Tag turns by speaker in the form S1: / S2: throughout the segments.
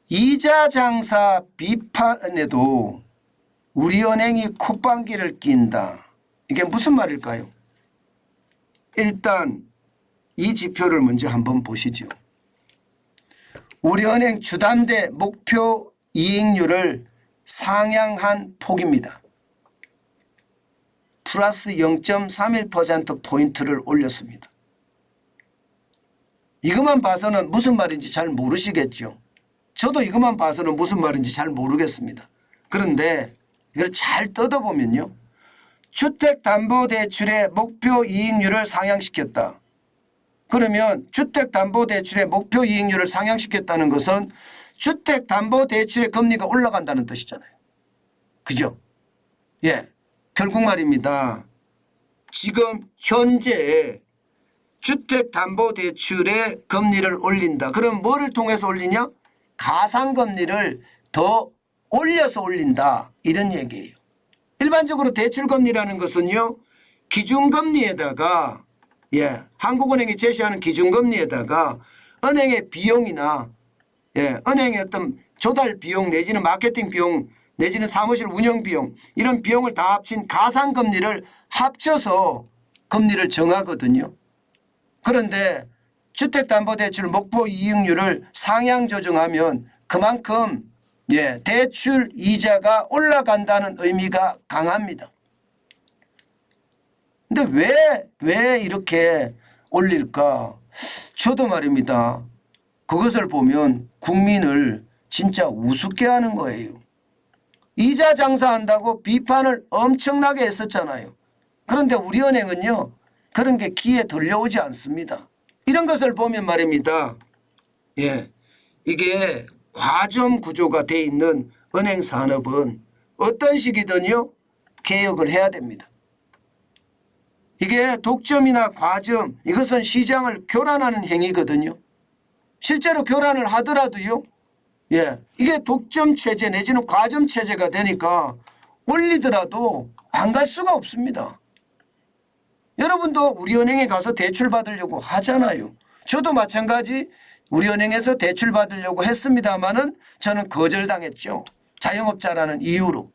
S1: 이자 장사 비판에도 우리은행이 콧방귀를 낀다. 이게 무슨 말일까요? 일단 이 지표를 먼저 한번 보시죠. 우리은행 주담대 목표 이익률을 상향한 폭입니다. 플러스 0.31%포인트를 올렸습니다. 이것만 봐서는 무슨 말인지 잘 모르시겠죠. 저도 이것만 봐서는 무슨 말인지 잘 모르겠습니다. 그런데 이걸 잘 뜯어보면요. 주택담보대출의 목표 이익률을 상향시켰다. 그러면 주택담보대출의 목표 이익률을 상향시켰다는 것은 주택담보대출의 금리가 올라간다는 뜻이잖아요. 그죠? 예. 결국 말입니다. 지금 현재 주택담보대출의 금리를 올린다. 그럼 뭐를 통해서 올리냐? 가상금리를 더 올려서 올린다. 이런 얘기예요. 일반적으로 대출금리라는 것은요. 기준금리에다가 한국은행이 제시하는 기준금리에다가 은행의 비용이나 은행의 어떤 조달 비용 내지는 마케팅 비용 내지는 사무실 운영 비용 이런 비용을 다 합친 가상금리를 합쳐서 금리를 정하거든요. 그런데 주택담보대출 목표 이익률을 상향 조정하면 그만큼 대출 이자가 올라간다는 의미가 강합니다. 근데 왜 이렇게 올릴까? 저도 말입니다. 그것을 보면 국민을 진짜 우습게 하는 거예요. 이자 장사한다고 비판을 엄청나게 했었잖아요. 그런데 우리은행은요. 그런 게 귀에 들려오지 않습니다. 이런 것을 보면 말입니다. 이게 과점 구조가 돼 있는 은행 산업은 어떤 식이든요. 개혁을 해야 됩니다. 이게 독점이나 과점 이것은 시장을 교란하는 행위거든요. 실제로 교란을 하더라도요. 이게 독점 체제 내지는 과점 체제가 되니까 올리더라도 안 갈 수가 없습니다. 여러분도 우리은행에 가서 대출 받으려고 하잖아요. 저도 마찬가지 우리은행에서 대출 받으려고 했습니다마는 저는 거절당했죠. 자영업자라는 이유로.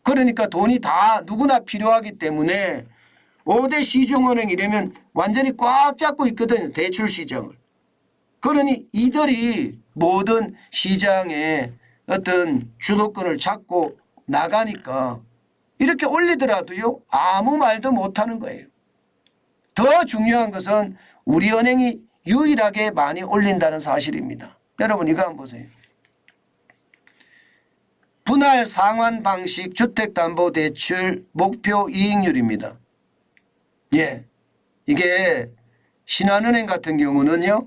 S1: 그러니까 돈이 다 누구나 필요하기 때문에 5대 시중은행이라면 완전히 꽉 잡고 있거든요. 대출 시장을. 그러니 이들이 모든 시장에 어떤 주도권을 잡고 나가니까 이렇게 올리더라도요. 아무 말도 못하는 거예요. 더 중요한 것은 우리은행이 유일하게 많이 올린다는 사실입니다. 여러분 이거 한번 보세요. 분할 상환 방식 주택담보대출 목표 이익률입니다. 이게 신한은행 같은 경우는요.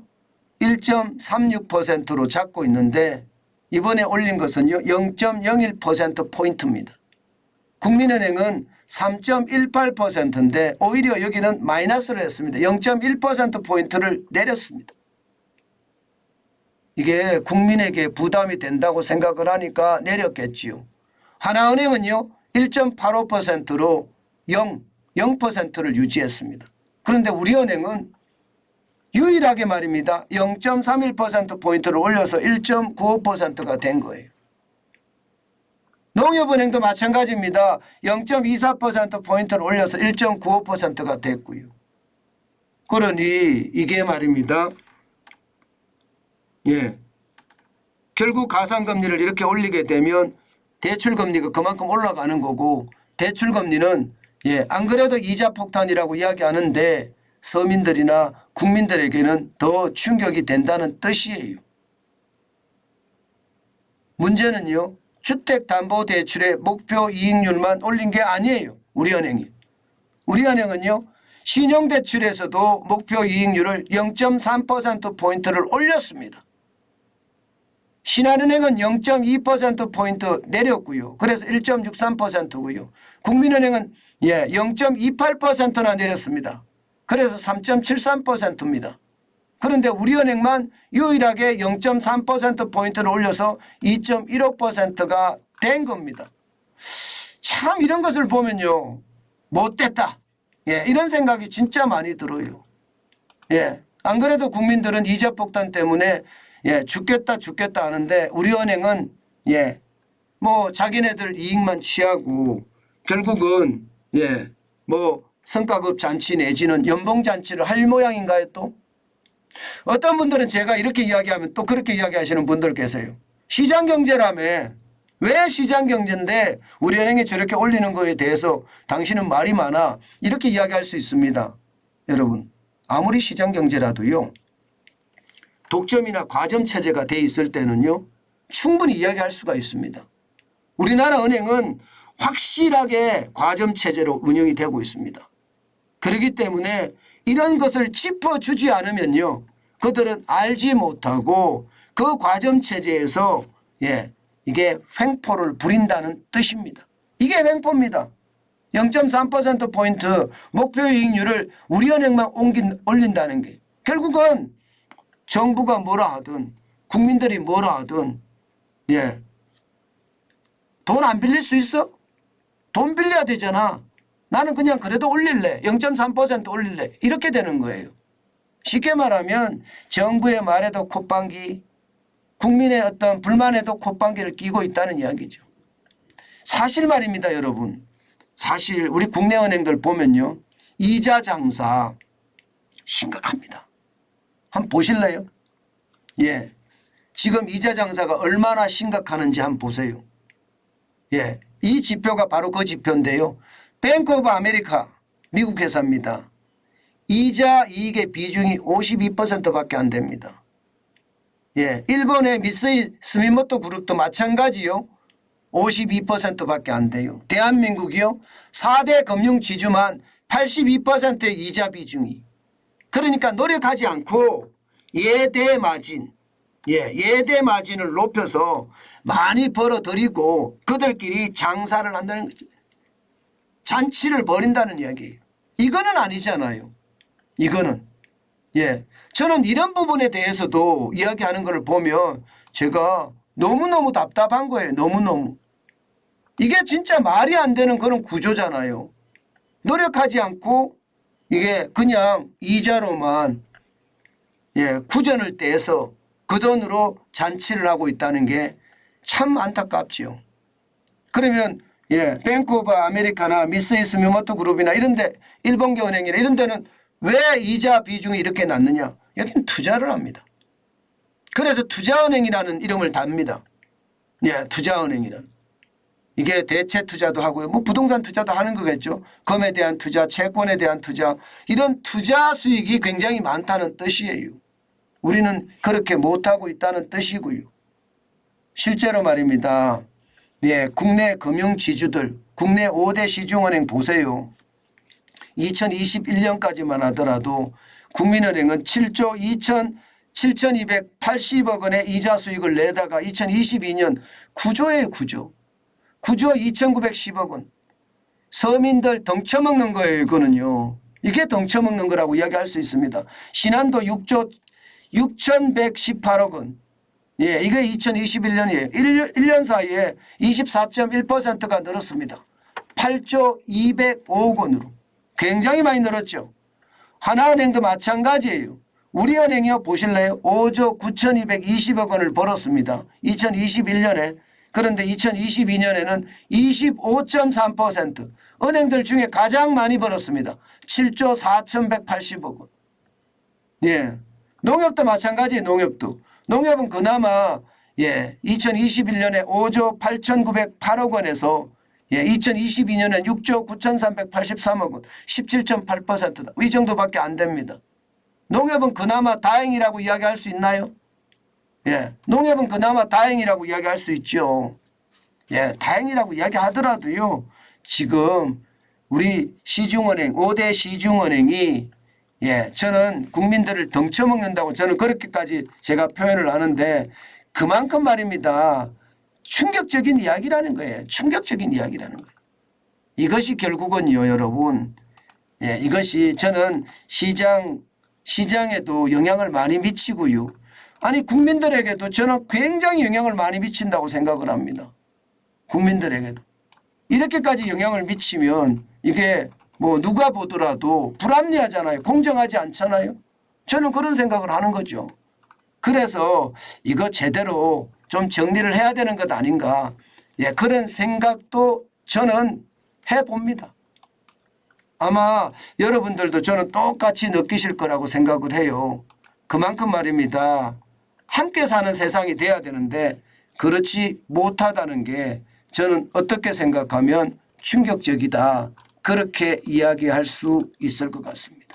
S1: 1.36%로 잡고 있는데 이번에 올린 것은요. 0.01%포인트입니다. 국민은행은 3.18%인데 오히려 여기는 마이너스를 했습니다. 0.1%포인트를 내렸습니다. 이게 국민에게 부담이 된다고 생각을 하니까 내렸겠지요. 하나은행은요. 1.85%로 0%를 유지했습니다. 그런데 우리은행은 유일하게 말입니다. 0.31%포인트를 올려서 1.95%가 된 거예요. 농협은행도 마찬가지입니다. 0.24%포인트를 올려서 1.95%가 됐고요. 그러니 이게 말입니다. 결국 가상금리를 이렇게 올리게 되면 대출금리가 그만큼 올라가는 거고 대출금리는 안 그래도 이자 폭탄이라고 이야기하는데 서민들이나 국민들에게는 더 충격이 된다는 뜻이에요. 문제는요. 주택담보대출의 목표 이익률만 올린 게 아니에요. 우리은행이. 우리은행은요. 신용대출에서도 목표 이익률을 0.3%포인트를 올렸습니다. 신한은행은 0.2%포인트 내렸고요. 그래서 1.63%고요. 국민은행은 0.28%나 내렸습니다. 그래서 3.73%입니다. 그런데 우리은행만 유일하게 0.3%포인트를 올려서 2.15%가 된 겁니다. 참 이런 것을 보면요. 못됐다. 이런 생각이 진짜 많이 들어요. 안 그래도 국민들은 이자 폭탄 때문에 예, 죽겠다 하는데 우리은행은 예, 뭐 자기네들 이익만 취하고 결국은 예, 뭐 성과급 잔치 내지는 연봉 잔치를 할 모양인가요 또? 어떤 분들은 제가 이렇게 이야기하면 또 그렇게 이야기하시는 분들 계세요. 시장경제라며 왜 시장경제인데 우리은행이 저렇게 올리는 거에 대해서 당신은 말이 많아 이렇게 이야기할 수 있습니다. 여러분 아무리 시장경제라도요. 독점이나 과점 체제가 돼 있을 때는요. 충분히 이야기할 수가 있습니다. 우리나라 은행은 확실하게 과점 체제로 운영이 되고 있습니다. 그렇기 때문에 이런 것을 짚어주지 않으면요. 그들은 알지 못하고 그 과점 체제에서 예, 이게 횡포를 부린다는 뜻입니다. 이게 횡포입니다. 0.3%포인트 목표 이익률을 우리은행만 올린다는 게 결국은 정부가 뭐라 하든 국민들이 뭐라 하든 예, 돈 안 빌릴 수 있어? 돈 빌려야 되잖아. 나는 그냥 그래도 올릴래. 0.3% 올릴래. 이렇게 되는 거예요. 쉽게 말하면 정부의 말에도 콧방귀, 국민의 어떤 불만에도 콧방귀를 끼고 있다는 이야기죠. 사실 말입니다, 여러분. 사실 우리 국내 은행들 보면요. 이자 장사 심각합니다. 한번 보실래요? 예. 지금 이자 장사가 얼마나 심각하는지 한번 보세요. 예. 이 지표가 바로 그 지표인데요. 뱅크 오브 아메리카 미국 회사입니다. 이자 이익의 비중이 52%밖에 안 됩니다. 예. 일본의 미쓰이 스미모토 그룹도 마찬가지요. 52%밖에 안 돼요. 대한민국이요. 4대 금융 지주만 82%의 이자 비중이. 그러니까 노력하지 않고 예대 마진, 예대 마진을 높여서 많이 벌어들이고 그들끼리 장사를 한다는 거죠. 잔치를 벌인다는 이야기예요. 이거는 아니잖아요. 이거는. 예. 저는 이런 부분에 대해서도 이야기하는 걸 보면 제가 너무너무 답답한 거예요. 너무너무. 이게 진짜 말이 안 되는 그런 구조잖아요. 노력하지 않고 이게 그냥 이자로만 예, 구전을 떼서 그 돈으로 잔치를 하고 있다는 게 참 안타깝지요. 그러면 예, 뱅크 오브 아메리카나 미쓰이 스미모토 그룹이나 이런데 일본계 은행이나 이런 데는 왜 이자 비중이 이렇게 낮느냐? 여기는 투자를 합니다. 그래서 투자은행이라는 이름을 답니다. 예, 투자은행이라는. 이게 대체 투자도 하고요. 뭐 부동산 투자도 하는 거겠죠. 금에 대한 투자, 채권에 대한 투자 이런 투자 수익이 굉장히 많다는 뜻이에요. 우리는 그렇게 못하고 있다는 뜻이고요. 실제로 말입니다. 예, 국내 금융지주들, 국내 5대 시중은행 보세요. 2021년까지만 하더라도 국민은행은 7조 7,280억 원의 이자 수익을 내다가 2022년 9조예요. 9조 2,910억 원. 서민들 덩쳐먹는 거예요. 이거는요. 이게 덩쳐먹는 거라고 이야기할 수 있습니다. 신한도 6조 6,118억 원. 예, 이게 2021년이에요. 1년 사이에 24.1%가 늘었습니다. 8조 205억 원으로. 굉장히 많이 늘었죠. 하나은행도 마찬가지예요. 우리은행이요. 보실래요? 5조 9,220억 원을 벌었습니다. 2021년에. 그런데 2022년에는 25.3%. 은행들 중에 가장 많이 벌었습니다. 7조 4,180억 원. 예. 농협도 마찬가지예요. 농협도. 농협은 그나마 예, 2021년에 5조 8,908억 원에서 예, 2022년엔 6조 9,383억 원, 17.8%다. 이 정도밖에 안 됩니다. 농협은 그나마 다행이라고 이야기할 수 있나요? 예, 농협은 그나마 다행이라고 이야기할 수 있죠. 예, 다행이라고 이야기하더라도요. 지금 우리 시중은행, 5대 시중은행이 예, 저는 국민들을 덩쳐먹는다고 저는 그렇게까지 제가 표현을 하는데 그만큼 말입니다. 충격적인 이야기라는 거예요. 충격적인 이야기라는 거예요. 이것이 결국은요, 여러분. 예, 이것이 저는 시장에도 영향을 많이 미치고요. 아니, 국민들에게도 저는 굉장히 영향을 많이 미친다고 생각을 합니다. 국민들에게도. 이렇게까지 영향을 미치면 이게 뭐 누가 보더라도 불합리하잖아요. 공정하지 않잖아요. 저는 그런 생각을 하는 거죠. 그래서 이거 제대로 좀 정리를 해야 되는 것 아닌가. 예, 그런 생각도 저는 해봅니다. 아마 여러분들도 저는 똑같이 느끼실 거라고 생각을 해요. 그만큼 말입니다. 함께 사는 세상이 돼야 되는데 그렇지 못하다는 게 저는 어떻게 생각하면 충격적이다. 그렇게 이야기할 수 있을 것 같습니다.